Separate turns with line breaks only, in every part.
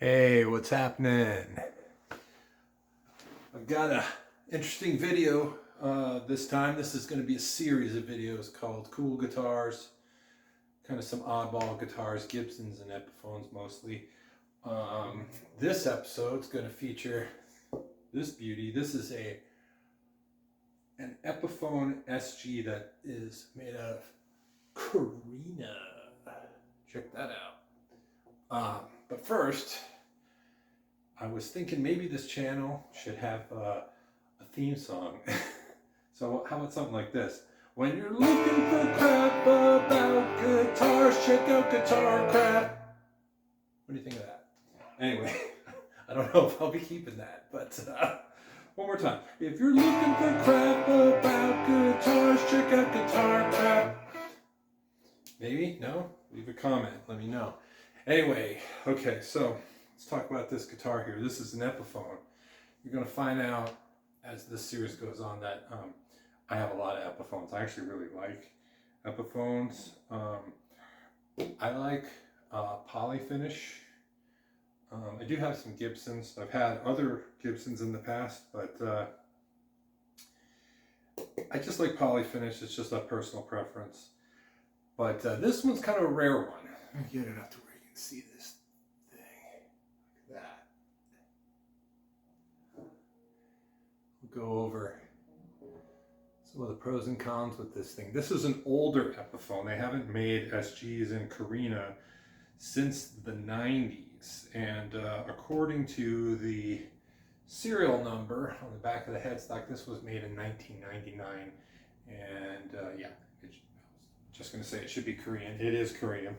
Hey, what's happening? I've got a interesting video this time. This is going to be a series of videos called Cool Guitars, kind of some oddball guitars, Gibsons and Epiphones mostly. This episode's going to feature this beauty. This is an Epiphone SG that is made out of Korina. Check that out. But first, I was thinking maybe this channel should have a theme song. So how about something like this? When you're looking for crap about guitars, check out Guitar Crap. What do you think of that? Anyway, I don't know if I'll be keeping that, but one more time. If you're looking for crap about guitars, check out Guitar Crap. Maybe? No? Leave a comment. Let me know. Anyway, okay, so let's talk about this guitar here. This is an Epiphone. You're going to find out as this series goes on that I have a lot of Epiphones. I actually really like Epiphones. I like poly finish. I do have some Gibsons. I've had other Gibsons in the past, but I just like poly finish. It's just a personal preference. But this one's kind of a rare one. Let me get it up to where you can see this thing. Look at that. We'll go over some of the pros and cons with this thing. This is an older Epiphone. They haven't made SGs in Korina since the 90s. And according to the serial number on the back of the headstock, this was made in 1999. And yeah, just going to say it should be Korean. It is Korean.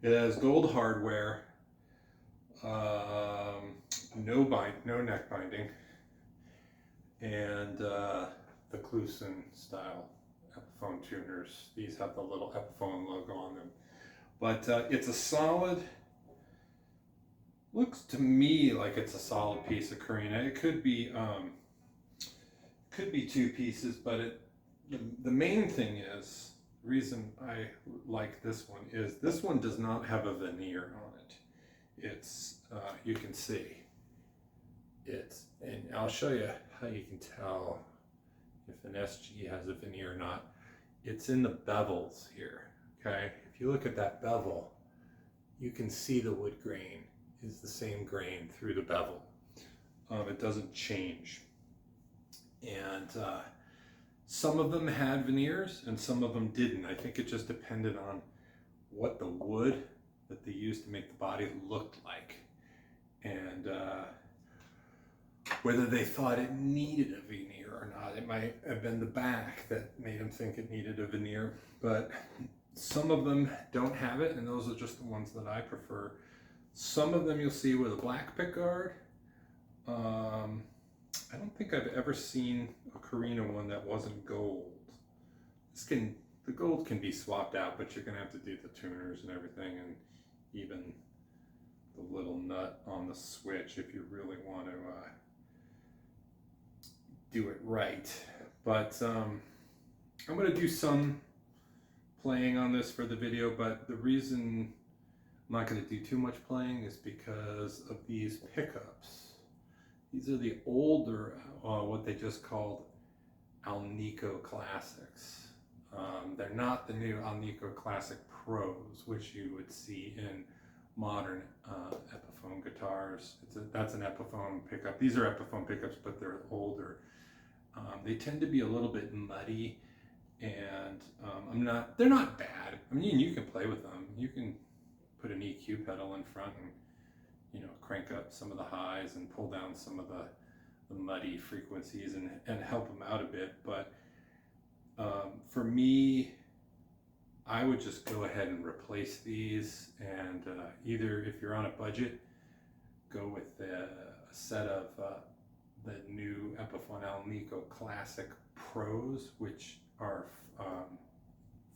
It has gold hardware, no neck binding, and the Kluson style Epiphone tuners. These have the little Epiphone logo on them. But it's a solid, looks to me like it's a solid piece of Korina. It could be two pieces, but the main thing is, the reason I like this one is this one does not have a veneer on it. It's, you can see, and I'll show you how you can tell if an SG has a veneer or not. It's in the bevels here, okay? If you look at that bevel, you can see the wood grain is the same grain through the bevel. It doesn't change. And some of them had veneers and some of them didn't. I think it just depended on what the wood that they used to make the body looked like, and whether they thought it needed a veneer or not. It might have been the back that made them think it needed a veneer, but some of them don't have it, and those are just the ones that I prefer. Some of them you'll see with a black pickguard. I don't think I've ever seen a Korina one that wasn't gold. The gold can be swapped out, but you're gonna have to do the tuners and everything, and even the little nut on the switch if you really want to do it right. But I'm gonna do some playing on this for the video, but the reason I'm not gonna do too much playing is because of these pickups. These are the older, what they just called Alnico Classics. They're not the new Alnico Classic Pros, which you would see in modern Epiphone guitars. That's an Epiphone pickup. These are Epiphone pickups, but they're older. They tend to be a little bit muddy, and they're not bad. I mean, you can play with them. You can put an EQ pedal in front and, you know, crank up some of the highs and pull down some of the muddy frequencies and help them out a bit. But for me, I would just go ahead and replace these, and either, if you're on a budget, go with a set of the new Epiphone Alnico Classic Pros, which are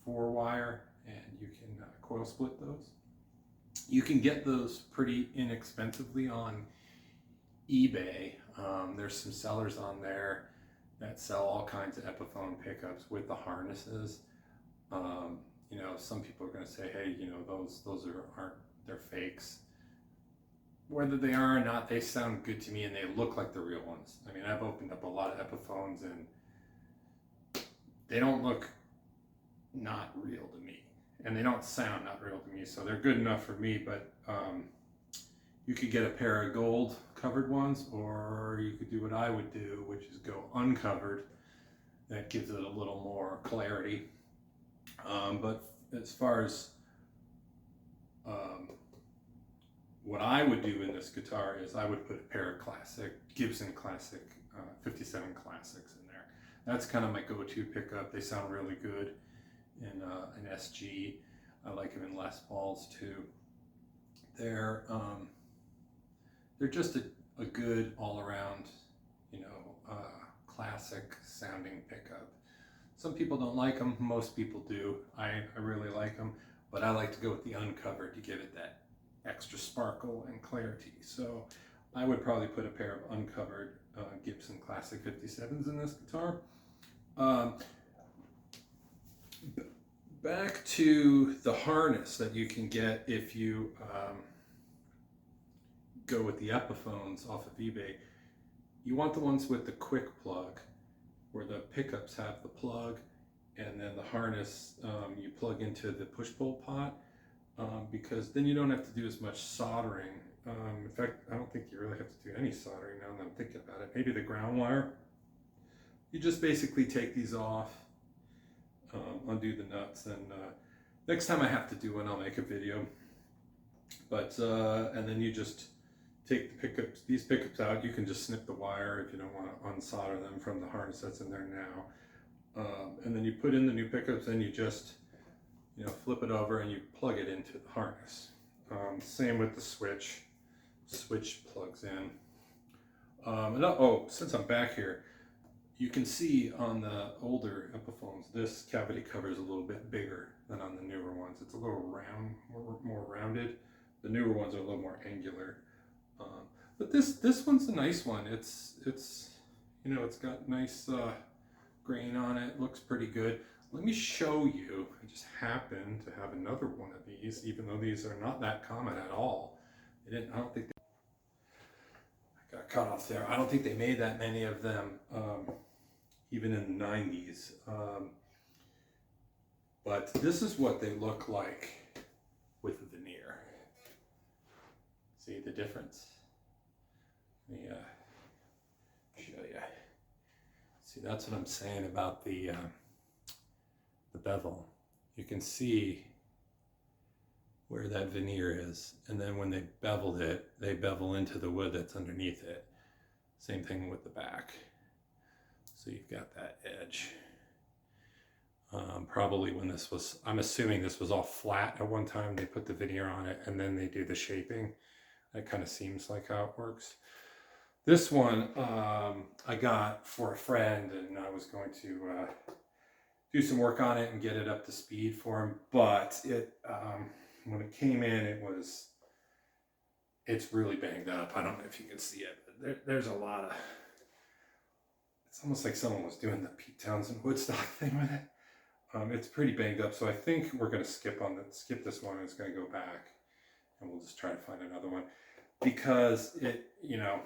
4-wire, and you can coil split those. You can get those pretty inexpensively on eBay. There's some sellers on there that sell all kinds of Epiphone pickups with the harnesses. You know, some people are going to say, hey, you know, those aren't, they're fakes. whether they are or not, they sound good to me and they look like the real ones. I mean, I've opened up a lot of Epiphones and they don't look not real to me. And they don't sound not real to me, so they're good enough for me. But you could get a pair of gold covered ones, or you could do what I would do, which is go uncovered. That gives it a little more clarity. But as far as what I would do in this guitar is I would put a pair of classic Gibson Classic 57 Classics in there. That's kind of my go-to pickup. They sound really good in an SG. I like them in Les Pauls too. They're just a good all-around, you know, classic sounding pickup. Some people don't like them. Most people do. I really like them, but I like to go with the uncovered to give it that extra sparkle and clarity. So I would probably put a pair of uncovered Gibson Classic 57s in this guitar. Back to the harness that you can get if you go with the Epiphones off of eBay. You want the ones with the quick plug, where the pickups have the plug, and then the harness you plug into the push-pull pot, because then you don't have to do as much soldering. In fact, I don't think you really have to do any soldering now that I'm thinking about it. Maybe the ground wire. You just basically take these off, undo the nuts, and next time I have to do one, I'll make a video. But and then you just take the pickups, these pickups out. You can just snip the wire if you don't want to unsolder them from the harness that's in there now. And then you put in the new pickups, and you just, you know, flip it over and you plug it into the harness. Same with the switch. Switch plugs in. Oh, since I'm back here, you can see on the older Epiphones, this cavity cover is a little bit bigger than on the newer ones. It's a little round, more rounded. The newer ones are a little more angular. But this one's a nice one. It's you know, it's got nice grain on it. Looks pretty good. Let me show you. I just happen to have another one of these, even though these are not that common at all. I don't think I got cut off there. I don't think they made that many of them, even in the 90s. But this is what they look like with the veneer. See the difference? Let me show you. See, that's what I'm saying about the bevel. You can see where that veneer is, and then when they beveled it, they bevel into the wood that's underneath it. Same thing with the back. So you've got that edge. Probably when this was, I'm assuming this was all flat at one time, they put the veneer on it and then they do the shaping. That kind of seems like how it works. This one I got for a friend, and I was going to do some work on it and get it up to speed for him, but it when it came in, it's really banged up. I don't know if you can see it, but there's a lot of, it's almost like someone was doing the Pete Townsend Woodstock thing with it. It's pretty banged up, so I think we're going to skip this one, and it's going to go back, and we'll just try to find another one, because it, you know,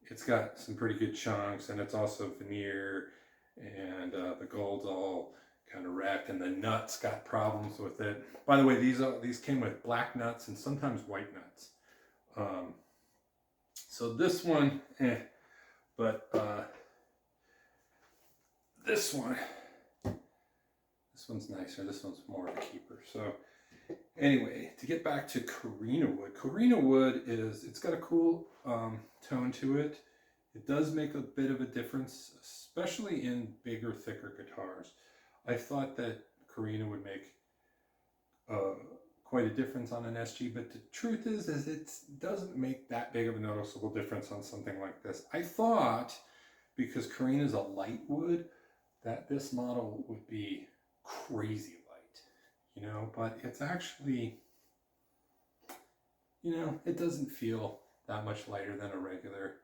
it's got some pretty good chunks, and it's also veneer, and the gold's all kind of wrecked, and the nuts got problems with it. By the way, these came with black nuts and sometimes white nuts. So this one, but this one's nicer. This one's more of a keeper. So anyway, to get back to Korina wood. Korina wood it's got a cool tone to it. It does make a bit of a difference, especially in bigger, thicker guitars. I thought that Korina would make quite a difference on an SG, but the truth is it doesn't make that big of a noticeable difference on something like this. I thought, because Korina is a light wood, that this model would be crazy light, you know, but it's actually, you know, it doesn't feel that much lighter than a regular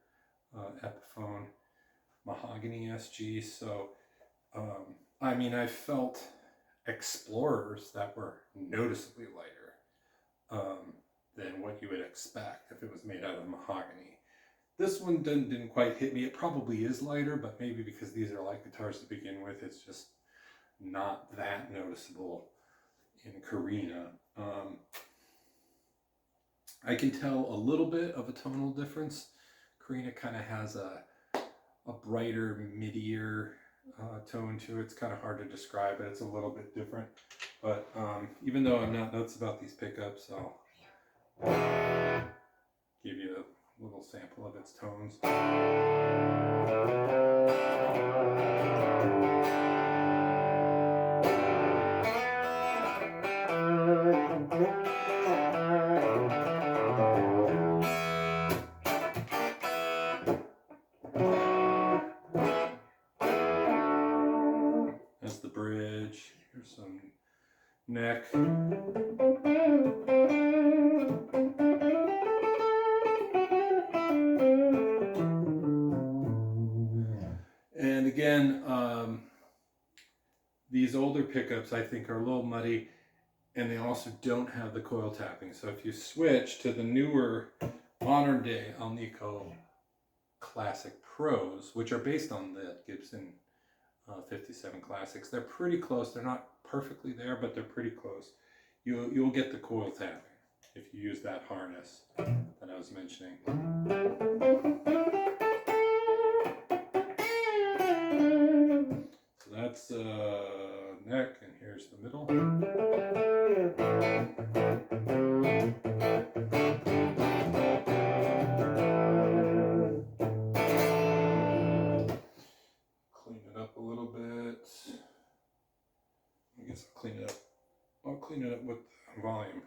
Epiphone mahogany SG. So I mean, I felt Explorers that were noticeably lighter than what you would expect if it was made out of mahogany. This one didn't quite hit me. It probably is lighter, but maybe because these are light guitars to begin with, it's just not that noticeable in Korina. I can tell a little bit of a tonal difference. Korina kind of has a brighter, midier tone to it. It's kind of hard to describe it. It's a little bit different. But even though I'm not nuts about these pickups, I'll give you a little sample of its tones. That's the bridge. Here's some neck. And again, these older pickups I think are a little muddy, and they also don't have the coil tapping. So if you switch to the newer modern day Alnico Classic Pros, which are based on the Gibson 57 Classics, they're pretty close. They're not perfectly there, but they're pretty close. You'll get the coil tapping if you use that harness that I was mentioning. So that's neck, and here's the middle. Clean it up a little bit. I guess I'll clean it up. I'll clean it up with volume.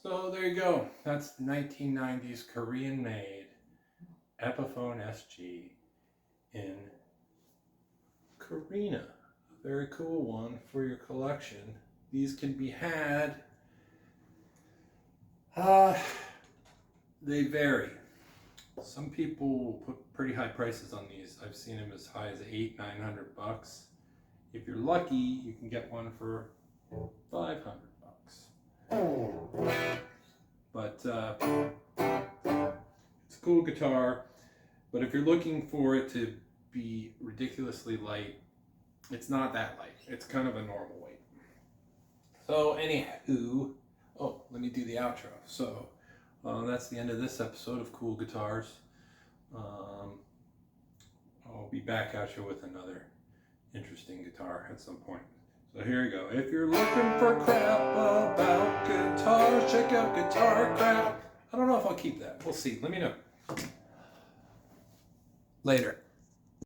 So there you go. That's the 1990s Korean-made Epiphone SG in Korina. A very cool one for your collection. These can be had. They vary. Some people put pretty high prices on these. I've seen them as high as $800-900. If you're lucky, you can get one for $500. But it's a cool guitar. But if you're looking for it to be ridiculously light, it's not that light. It's kind of a normal weight. So anywho, oh, let me do the outro. So that's the end of this episode of Cool Guitars. I'll be back at you with another interesting guitar at some point. So here you go. If you're looking for crap about guitars, check out Guitar Crap. I don't know if I'll keep that. We'll see. Let me know. Later.